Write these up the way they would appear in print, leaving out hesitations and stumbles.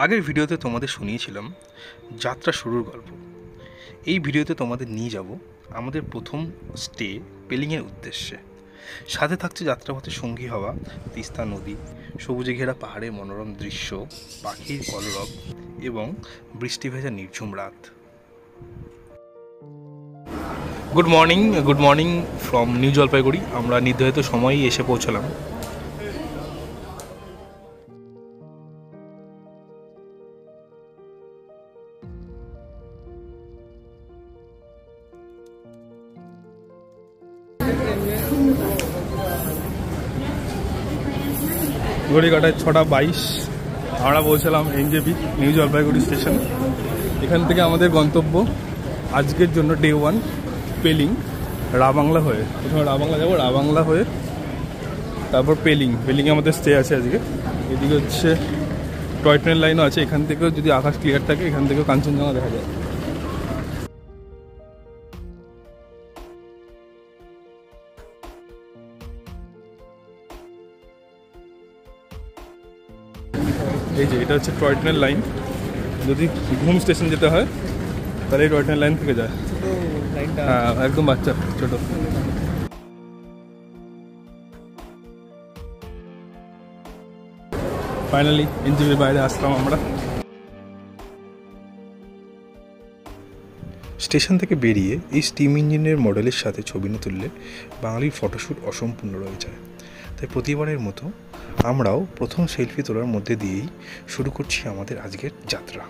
আগের ভিডিওতে তোমাদের শুনিয়েছিলাম যাত্রা শুরুর গল্প। এই ভিডিওতে তোমাদের নিয়ে যাব আমাদের প্রথম স্টে পেলিংয়ের উদ্দেশ্যে। সাথে থাকছে যাত্রাপথে সঙ্গী হওয়া তিস্তা নদী, সবুজে ঘেরা পাহাড়ের মনোরম দৃশ্য, পাখির কলরব এবং বৃষ্টি ভেজা নির্ঝুম রাত। Good morning from new Jalpaiguri. আমরা নির্ধারিত সময়েই এসে পৌঁছলাম। ঘড়ি কাটায় 6:22। আমরা পৌঁছলাম এনজেপি নিউ জলপাইগুড়ি স্টেশন। এখান থেকে আমাদের গন্তব্য আজকের জন্য ডে 1 পেলিং, রাবাংলা হয়ে। প্রথমে রাবাংলা যাবো, রাবাংলা হয়ে তারপর পেলিংয়ে আমাদের স্টে আছে আজকে। এদিকে হচ্ছে টয় ট্রেন লাইনও আছে। এখান থেকেও যদি আকাশ ক্লিয়ার থাকে এখান থেকেও কাঞ্চনজঙ্ঘা দেখা যায়। এই যে এটা হচ্ছে টয় ট্রেন লাইন। যদি ঘুম স্টেশন যেতে হয় তাহলে এই টয় ট্রেন লাইন থেকে যায়। হ্যাঁ, একদম বাচ্চা ছোট। ফাইনালি এনজেপির বাইরে আসলাম আমরা। স্টেশন থেকে বেরিয়ে এই স্টিম ইঞ্জিনের মডেলের সাথে ছবি না তুললে বাঙালির ফটোশ্যুট অসম্পূর্ণ রয়ে যায়। তাই প্রতিবারের মতো আমরাও প্রথম সেলফি তোলার মধ্যে দিয়েই শুরু করছি আমাদের আজকের যাত্রা।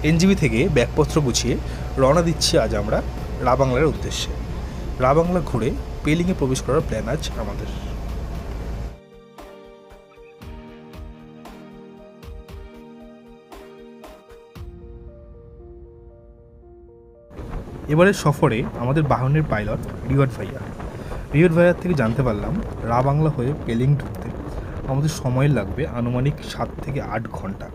এনজেপি থেকে ব্যাগপত্র গুছিয়ে রওনা দিচ্ছি আজ আমরা রাবাংলার উদ্দেশ্যে। রাবাংলা ঘুরে পেলিংয়ে প্রবেশ করার প্ল্যান আজ আমাদের। এবারের সফরে আমাদের বাহনের পাইলট রিওয়ার্ড ভাইয়ার থেকে জানতে পারলাম রাবাংলা হয়ে পেলিং ঢুকতে আমাদের সময় লাগবে আনুমানিক 7 থেকে 8 ঘন্টা।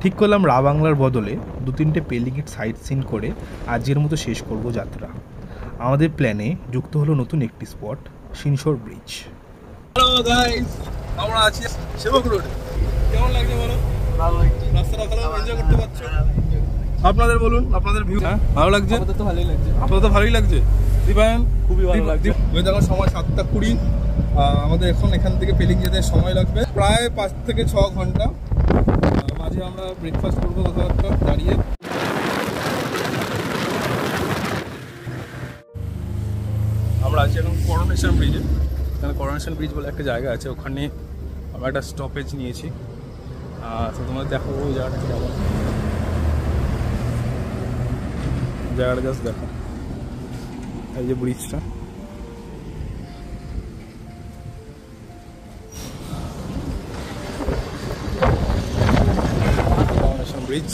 ঠিক করলাম রাবাংলার বদলে 2-3টে পেলিংয়ের সাইট সিন করে আজকের মতো শেষ করব যাত্রা। আমাদের প্ল্যানে যুক্ত হলো নতুন একটি স্পট, সিনশোর ব্রিজ। হ্যালো গাইস, আমরা আছি সেবক রোডে। কেমন লাগছে বলো? ভালো লাগছে, রাস্তাটা ভালো, এনজয় করতে পারছো? আপনাদের বলুন, আপনাদের ভিউ। হ্যাঁ, ভালো লাগছে? আমাদের তো ভালোই লাগছে। আপনাদের তো ভালোই লাগছে? দীপায়ন খুবই ভালো লাগছে। ওই দেখো সময় 7:20। আমাদের এখন এখান থেকে পেলিং যেতে সময় লাগবে প্রায় 5 থেকে 6 ঘন্টা। মাঝে আমরা ব্রেকফাস্ট করবো কোথাও একটা দাঁড়িয়ে। আমরা আছি এখন করোনেশন ব্রিজে। এখানে করোনেশন ব্রিজ বলে একটা জায়গা আছে, ওখানে আমরা একটা স্টপেজ নিয়েছি। তো তোমাদের দেখো ওই জায়গাটা যাবো, জায়গাটা জাস্ট দেখো, এই যে ব্রিজটা। ব্রিজ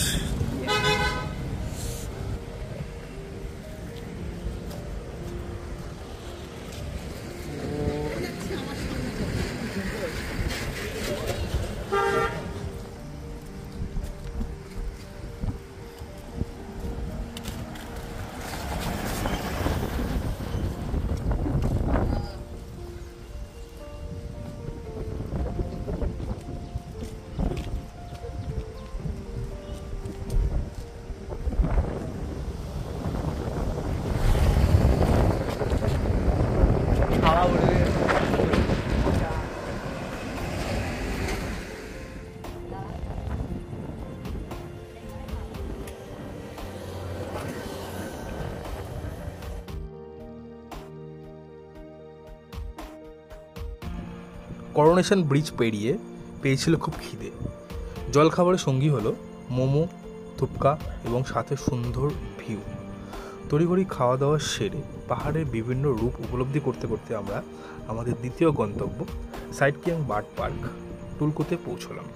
করোনেশন ব্রিজ পেরিয়ে পেয়েছিল খুব খিদে। জলখাবারের সঙ্গী হলো মোমো, থুপকা এবং সাথে সুন্দর ভিউ। তড়িঘড়ি খাওয়া দাওয়া সেরে পাহাড়ের বিভিন্ন রূপ উপলব্ধি করতে করতে আমরা আমাদের দ্বিতীয় গন্তব্য সাইট কিয়াং বার্ড পার্ক টুলকোতে পৌঁছলাম।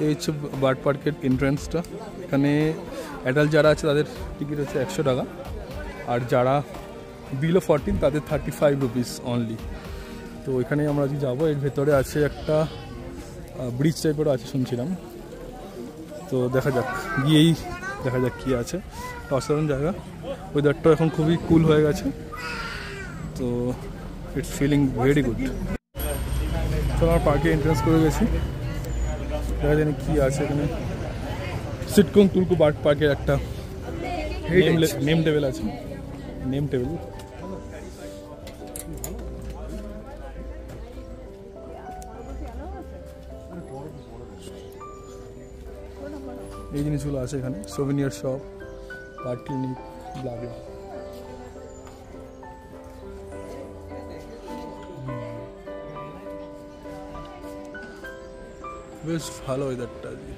এই হচ্ছে বার্ড পার্কের এন্ট্রান্সটা। এখানে অ্যাডাল্ট যারা আছে তাদের টিকিট হচ্ছে 100 টাকা, আর যারা বিলো 14 তাদের 35 রুপিস অনলি। তো এখানে আমরা আজকে যাবো। এর ভেতরে আছে একটা ব্রিজ টাইপেরও আছে শুনছিলাম, তো দেখা যাক, গিয়েই দেখা যাক কী আছে। অসাধারণ জায়গা, ওয়েদারটা এখন খুবই কুল হয়ে গেছে, তো ইটস ফিলিং ভেরি গুড। তো আমার পার্কে এন্ট্রেন্স করে গেছি, দেখা জানি কী আছে এখানে। সিটকং তুলকু বার্ড পার্কের একটা নেম টেবিল আছে, নেম টেবিল। এই জিনিসগুলো আছে এখানে, সোভিনিয়ার শপ, বার্ড ক্লিনিক, ব্লা ব্লা। বেশ ভালো ওয়েদারটা আজকে।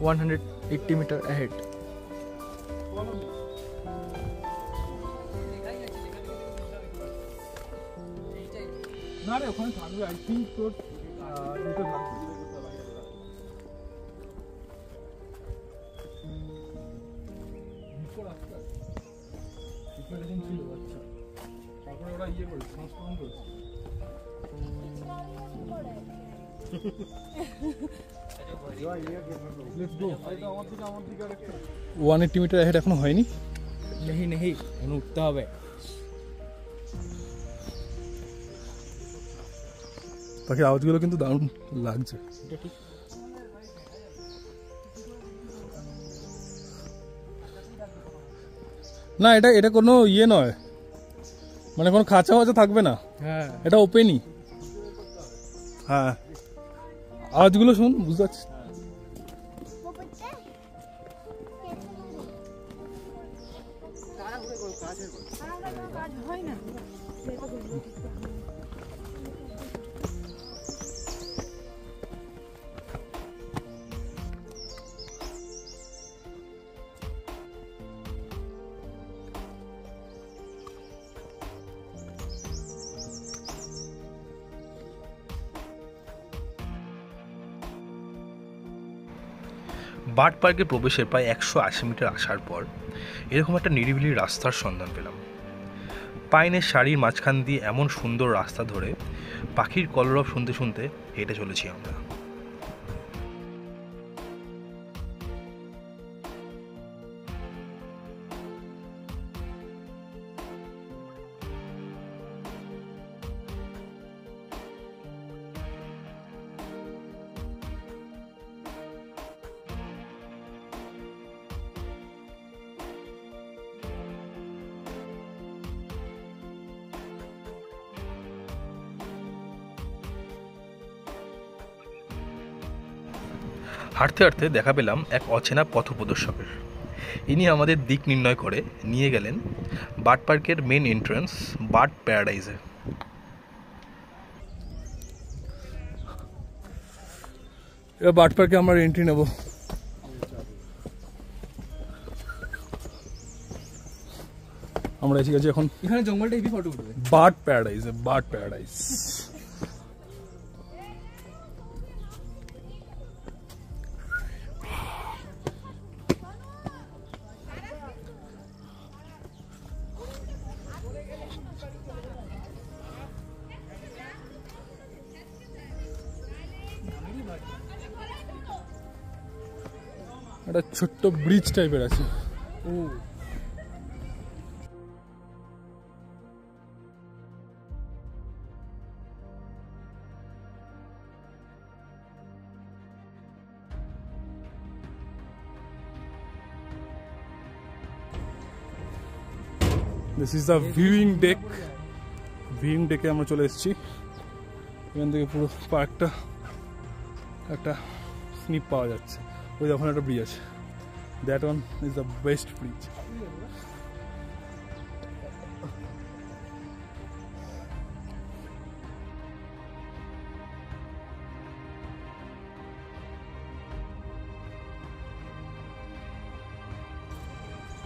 $180 meters ahead. না রে, ওখানে থাকবে, আই থিঙ্ক তোর এটা লাগবে। ছিল আচ্ছা, তারপরে ওরা ইয়ে করেছে, সংস্করণ করেছে। 180 মিটার হেড এখনো হয়নি। नहीं এখন উঠতে হবে। পাখির আওয়াজগুলো কিন্তু দারুণ লাগছে। না, এটা কোনো ইয়ে নয়, মানে কোনো খাঁচা ওয়াচা থাকবে না। হ্যাঁ, এটা ওপেনই। হ্যাঁ, আওয়াজগুলো শুন, বুঝতে পারছি। বার্ড পার্কে প্রবেশের প্রায় 180 মিটার আসার পর এরকম একটা নিরিবিলি রাস্তার সন্ধান পেলাম। পাইনের সারির মাঝখান দিয়ে এমন সুন্দর রাস্তা ধরে পাখির কলরব শুনতে শুনতে হেঁটে চলেছি আমরা। হাঁটতে হাঁটতে দেখা পেলাম এক অচেনা পথপ্রদর্শকের। ইনি আমাদের দিক নির্ণয় করে নিয়ে গেলেন বার্ড পার্কের মেন এন্ট্রান্স বার্ড প্যারাডাইজে। এবার বার্ড পার্কে আমরা এন্ট্রি নেব। আমরা এসে গেছি এখন এখানে জঙ্গলটা হেভি ফটো উঠবে। বার্ড প্যারাডাইজে, বার্ড প্যারাডাইজ। একটা ছোট্ট ব্রিজ টাইপের আছে। This is the viewing deck. Viewing ডেকে আমরা চলে এসেছি। এখান থেকে পুরো পার্কটা একটা স্নিপ পাওয়া যাচ্ছে। ওই যখন একটা ব্রিজ আছে, that one is the best bridge.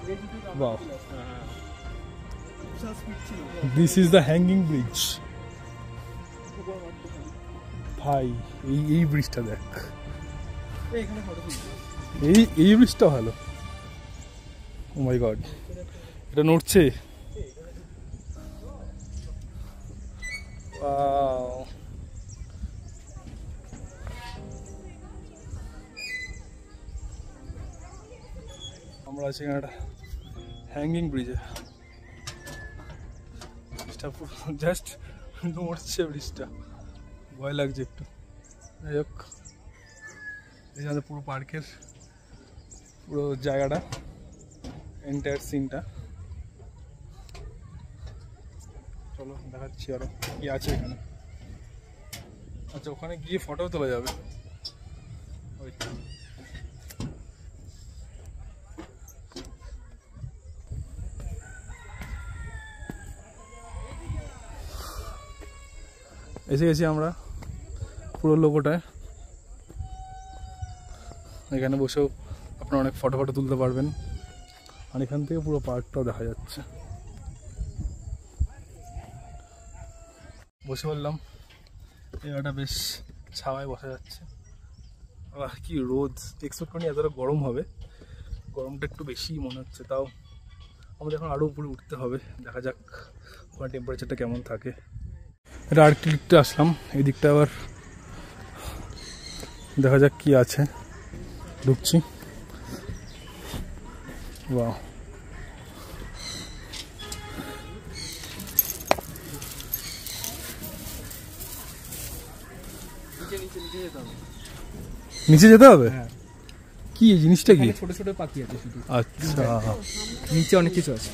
Wow. This is the hanging bridge. ভাই এই ব্রিজটা দেখ, এই ব্রিজটা ভালো। ও মাই গড, এটা নড়ছে। Wow. আমরা আছি এখানে একটা হ্যাঙ্গিং ব্রিজে, ব্রিজটা পুরো জাস্ট নড়ছে, ব্রিজটা ভয় লাগছে একটু। যাই হোক, এই যে পুরো পার্কের পুরো জায়গাটা, এন্টায়ার সিনটা। চলো দেখাচ্ছি আরো কি আছে এখানে। আচ্ছা, ওখানে গিয়ে ফটো তোলা যাবে। ওই এসে গেছি আমরা পুরো লোগোটায়। এখানে বসেও আপনারা অনেক ফটো তুলতে পারবেন, আর এখান থেকে পুরো পার্কটাও দেখা যাচ্ছে। বসে বললাম, জায়গাটা বেশ ছাওয়ায় বসা যাচ্ছে। আবার কি রোদ, এক্সপেক্ট করিনি এতটা গরম হবে, গরমটা একটু বেশি মনে হচ্ছে। তাও আমাদের এখন আরও উপরে উঠতে হবে, দেখা যাক ওখানে টেম্পারেচারটা কেমন থাকে। এটা আর্কিটেক্টে আসলাম, এই দিকটা আবার দেখা যাক কি আছে। ঢুকছি। বাহ, নিচে যেতে হবে? হ্যাঁ। কি এই জিনিসটা কি? ছোট ছোট পাখি আছে শুধু। আচ্ছা, নিচে অনেক কিছু আছে।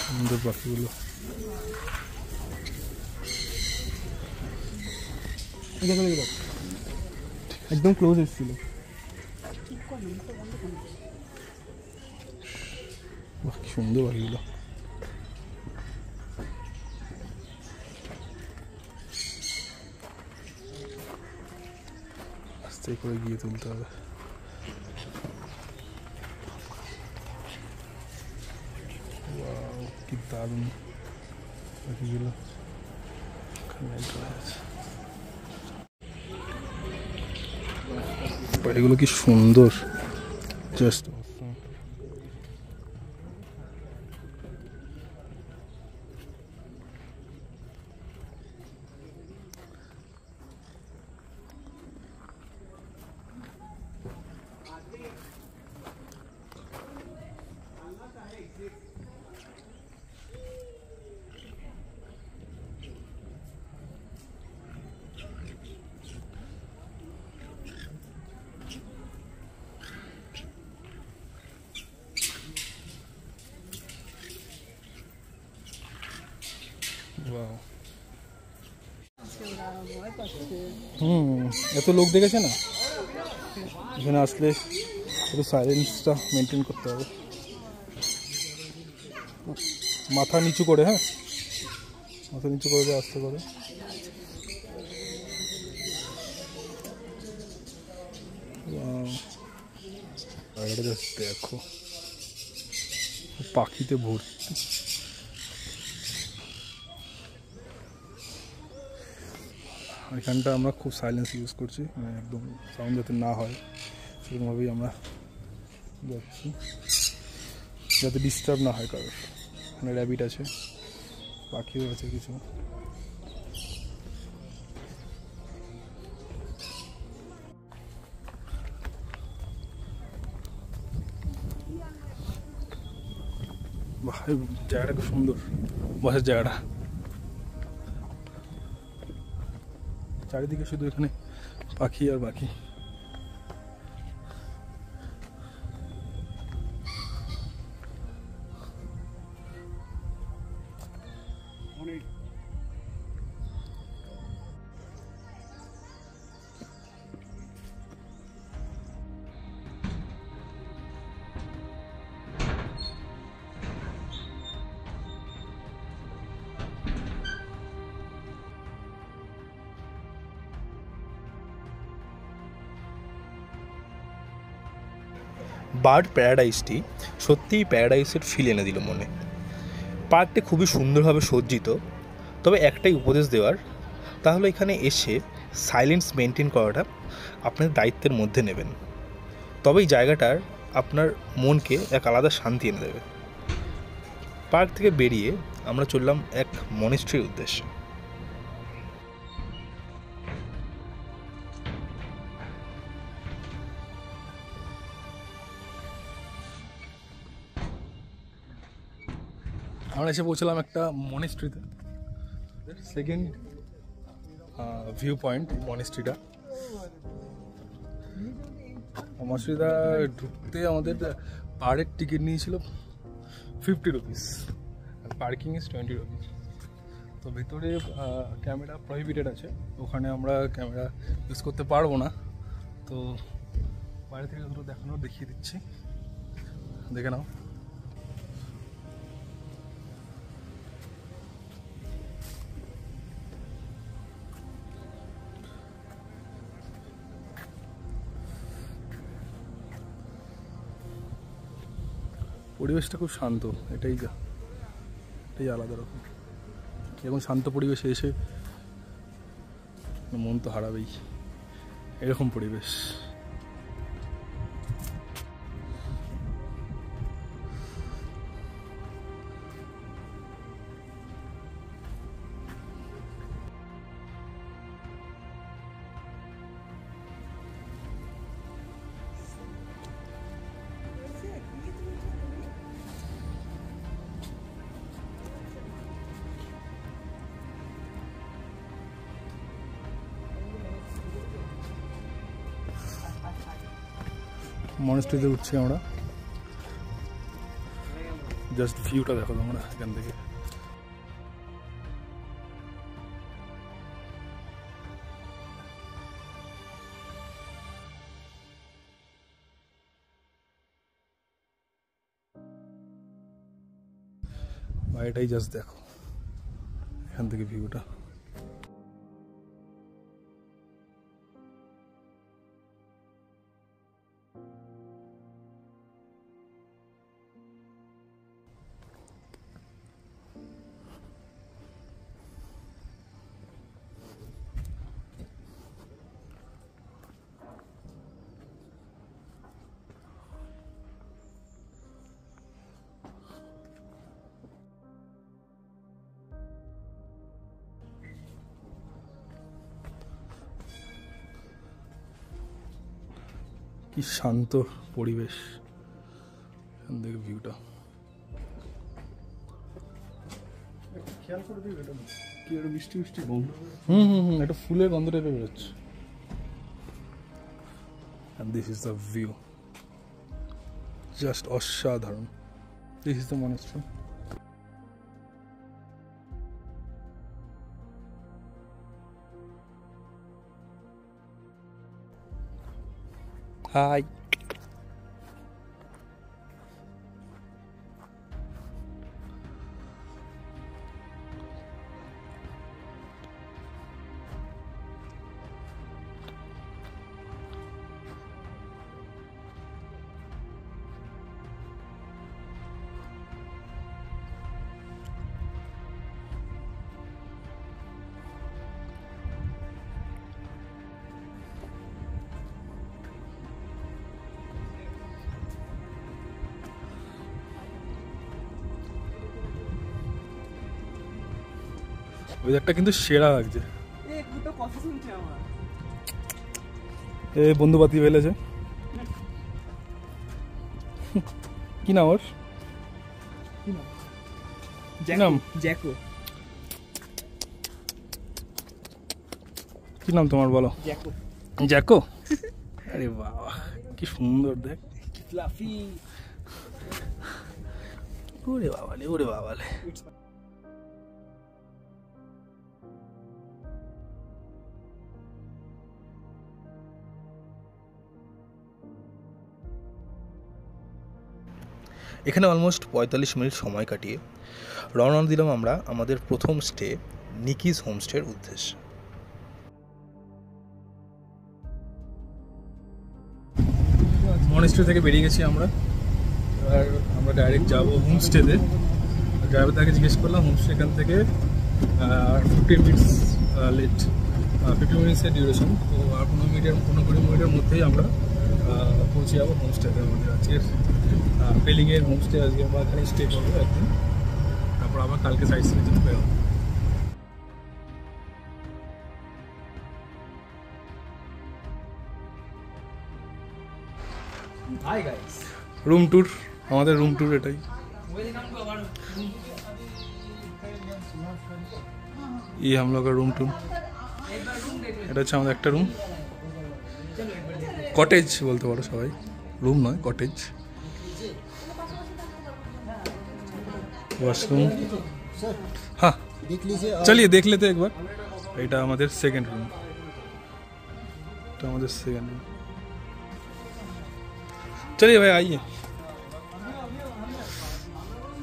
সুন্দর পাখিগুলো। একদম ক্লোজ এসেছিল। বাহ, কি সুন্দর পাখিগুলো। আস্তে করে গিয়ে তুলতে হবে। কি দারুণ পাখিগুলো। পাখিগুলো কি সুন্দর, জাস্ট এত লোক দেখেছে না, এখানে আসলে একটু সাইলেন্সটা মেনটেন করতে হবে। মাথা নিচু করে, হ্যাঁ মাথা নিচু করে দিয়ে আসতে করে। জায়গাটা জাস্ট দেখো, পাখিতে ভর্তি। এখানটা আমরা খুব সাইলেন্স ইউজ করছি, মানে একদম সাউন্ড যাতে না হয় সেরকমভাবেই আমরা যাচ্ছি, যাতে ডিস্টার্ব না হয় কারোর। এখানে র্যাবিট আছে, পাখিও আছে কিছু। বাহ, জায়গাটা খুব সুন্দর, বসার জায়গাটা। চারিদিকে শুধু এখানে পাখি আর পাখি। বার্ড প্যারাডাইসটি সত্যিই প্যারাডাইসের ফিল এনে দিল মনে। পার্কটি খুবই সুন্দরভাবে সজ্জিত, তবে একটাই উপদেশ দেওয়ার, তাহলে এখানে এসে সাইলেন্স মেনটেন করাটা আপনার দায়িত্বের মধ্যে নেবেন, তবেই জায়গাটার আপনার মনকে এক আলাদা শান্তি এনে দেবে। পার্ক থেকে বেরিয়ে আমরা চললাম এক মনেস্ট্রির উদ্দেশ্যে। আমরা এসে পৌঁছলাম একটা মনেস্ট্রিতে, সেকেন্ড ভিউ পয়েন্ট মনেস্ট্রিটা। মনেস্ট্রিটা ঢুকতে আমাদের পার টিকিট নিয়েছিল 50 রুপিস, আর পার্কিং ইজ 20 রুপিস। তো ভেতরে ক্যামেরা প্রহিবিটেড আছে, ওখানে আমরা ক্যামেরা ইউজ করতে পারবো না। তো বাইরে থেকে দুটো দেখিয়ে দিচ্ছি, দেখে নাও। পরিবেশটা খুব শান্ত, এটাই আলাদা রকম। এরকম শান্ত পরিবেশে এসে মন তো হারাবেই, এরকম পরিবেশ। মনেস্ট্রিতে উঠছি আমরা, জাস্ট ভিউটা দেখো তোমরা এখান থেকে। এটাই জাস্ট দেখো এখান থেকে ভিউটা। কি শান্ত পরিবেশ, এখান থেকে ভিউটা। খেয়াল করে দিই এটা কি একটা মিষ্টি মিষ্টি গন্ধ। একটা ফুলের গন্ধ টাইপের বেরোচ্ছে। And this is the view, just অসাধারণ। This is the monastery. Hi. ওয়েদারটা কিন্তু সেরা লাগছে। এ বন্ধু বাতি ফেলেছে। কি নাম ওর? নাম জ্যাকো। কি নাম তোমার বলো? জ্যাকো। জ্যাকো? আরে বাবা কি সুন্দর, দেখ কি ফ্লাফি। ওরে বাবালে, ওরে বাবালে। এখানে অলমোস্ট 45 মিনিট সময় কাটিয়ে রওনা দিলাম আমরা আমাদের প্রথম স্টে নিকিস হোমস্টের উদ্দেশ্যে। মনেস্ট্রি থেকে বেরিয়ে গেছি আমরা। আর আমরা ডাইরেক্ট যাবো হোমস্টেতে। ড্রাইভার তাকে জিজ্ঞেস করলাম হোমস্টে এখান থেকে 15 মিনিটস লেট, 15 মিনিটসের ডিউরেশন। তো আর 15-20 মিনিটের মধ্যেই আমরা পৌঁছে যাবো হোমস্টেতে। আমাদের আজকের পেলিংয়ের হোমস্টে আজকে আমরা এখানে স্টে করবো একদিন, তারপর আবার কালকে সাইড সিনের জন্য বেরোবো। হাই গাইস, রুম ট্যুর, আমাদের রুম ট্যুর এটাই। ये हम लोग का रूम टूर, এটা হচ্ছে আমাদের একটা রুম, কটেজ বলতে পারো সবাই, রুম নয় কটেজ। ওয়াশরুম, हाँ चलिए देख लेते हैं एक बार। এটা আমাদের সেকেন্ড রুম, এটা আমাদের সেকেন্ড রুম। চলিए ভাই আইয়ে।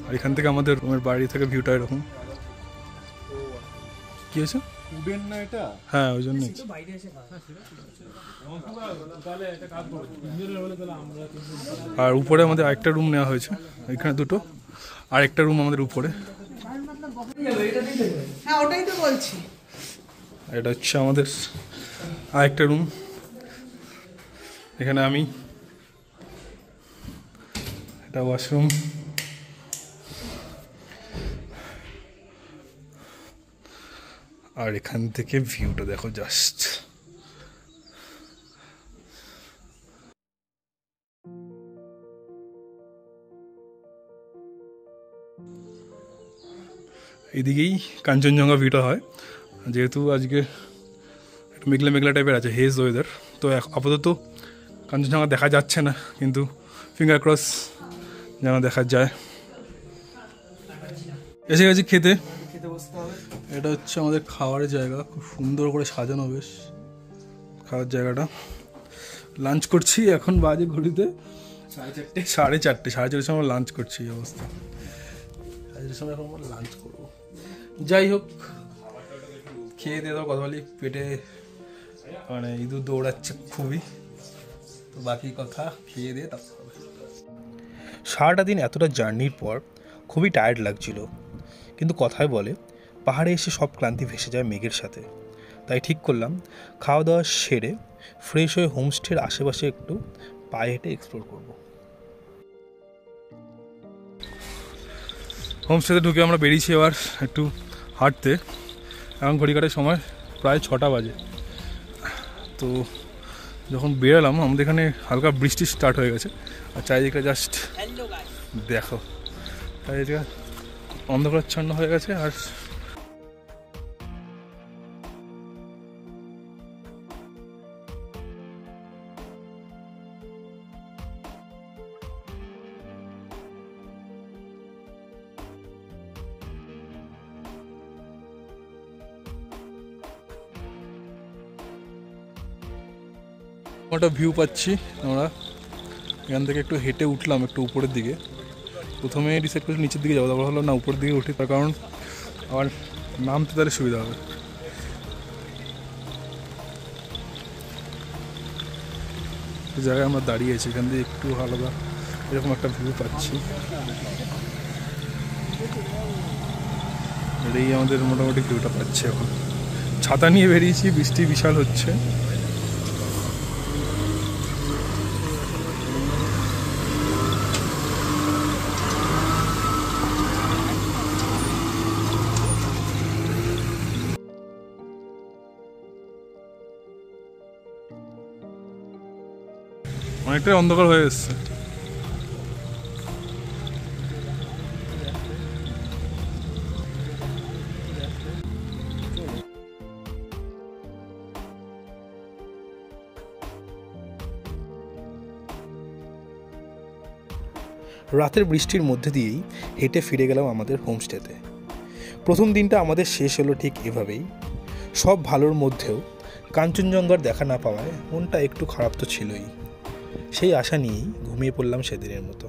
আর এখান থেকে আমাদের রুমের বাড়ি থেকে ভিউটা এরকম। কি হয়েছে? উডেন না এটা? হ্যাঁ ওই জন্যই। আর উপরে আমাদের আরেকটা রুম নেওয়া হয়েছে, এখানে দুটো, আর একটা রুম আমাদের উপরে। হ্যাঁ ওটাই তো বলছি। এটা হচ্ছে আমাদের আরেকটা রুম, এখানে আমি, এটা ওয়াশরুম। আর এখান থেকে ভিউটা দেখো জাস্ট। এদিকেই কাঞ্চনজঙ্ঘা ভিউটা হয়, যেহেতু আজকে একটু মেঘলা মেঘলা টাইপের আছে, হেজ ওয়েদার, তো আপাতত কাঞ্চনজঙ্ঘা দেখা যাচ্ছে না, কিন্তু ফিঙ্গার ক্রস যেন দেখা যায়। এসে গেছি খেতে, এটা হচ্ছে আমাদের খাওয়ার জায়গা, খুব সুন্দর করে সাজানো বেশ খাওয়ার জায়গাটা। লাঞ্চ করছি, এখন বাজে ঘড়িতে 4:30 সময় লাঞ্চ করছি, এই অবস্থা। 4:30 সময় এখন আমরা লাঞ্চ করবো। যাই হোক, খেয়ে দিয়ে তো কথা বলি, পেটে মানে ইঁদুর দৌড়াচ্ছে খুবই, তো বাকি কথা খেয়ে দিয়ে তারপর হবে। সারাটা দিন এতটা জার্নির পর খুবই টায়ার্ড লাগছিল, কিন্তু কথায় বলে পাহাড়ে এসে সব ক্লান্তি ভেসে যায় মেঘের সাথে। তাই ঠিক করলাম খাওয়া দাওয়া সেরে ফ্রেশ হয়ে হোমস্টের আশেপাশে একটু পায়ে হেঁটে এক্সপ্লোর করব। হোমস্টেতে ঢুকে আমরা বেরিয়েছি এবার একটু হাঁটতে। এখন ঘড়িকাটার সময় প্রায় 6টা বাজে। তো যখন বেরোলাম আমাদের এখানে হালকা বৃষ্টি স্টার্ট হয়ে গেছে, আর চারিদিকটা জাস্ট দেখো, চারিদিকটা অন্ধকারাচ্ছন্ন হয়ে গেছে। আর একটা ভিউ পাচ্ছি আমরা, এখান থেকে একটু হেঁটে উঠলাম একটু উপরের দিকে। প্রথমে ডিসাইড করছি নিচের দিকে যাবো, তারপর হলো না উপরের দিকে উঠি, তার কারণ আমার নামতে তাহলে সুবিধা হবে। জায়গায় আমরা দাঁড়িয়েছি, এখান দিয়ে একটু আলাদা এরকম একটা ভিউ পাচ্ছি। এটাই আমাদের মোটামুটি ভিউটা পাচ্ছি এখন। ছাতা নিয়ে বেরিয়েছি, বৃষ্টি বিশাল হচ্ছে। অনেকটাই অন্ধকার হয়ে এসছে। রাতের বৃষ্টির মধ্যে দিয়েই হেঁটে ফিরে গেলাম আমাদের হোমস্টেতে। প্রথম দিনটা আমাদের শেষ হলো ঠিক এভাবেই। সব ভালোর মধ্যেও কাঞ্চনজঙ্ঘার দেখা না পাওয়ায় মনটা একটু খারাপ তো ছিলই। সেই আশা নিয়েই ঘুমিয়ে পড়লাম সেদিনের মতো।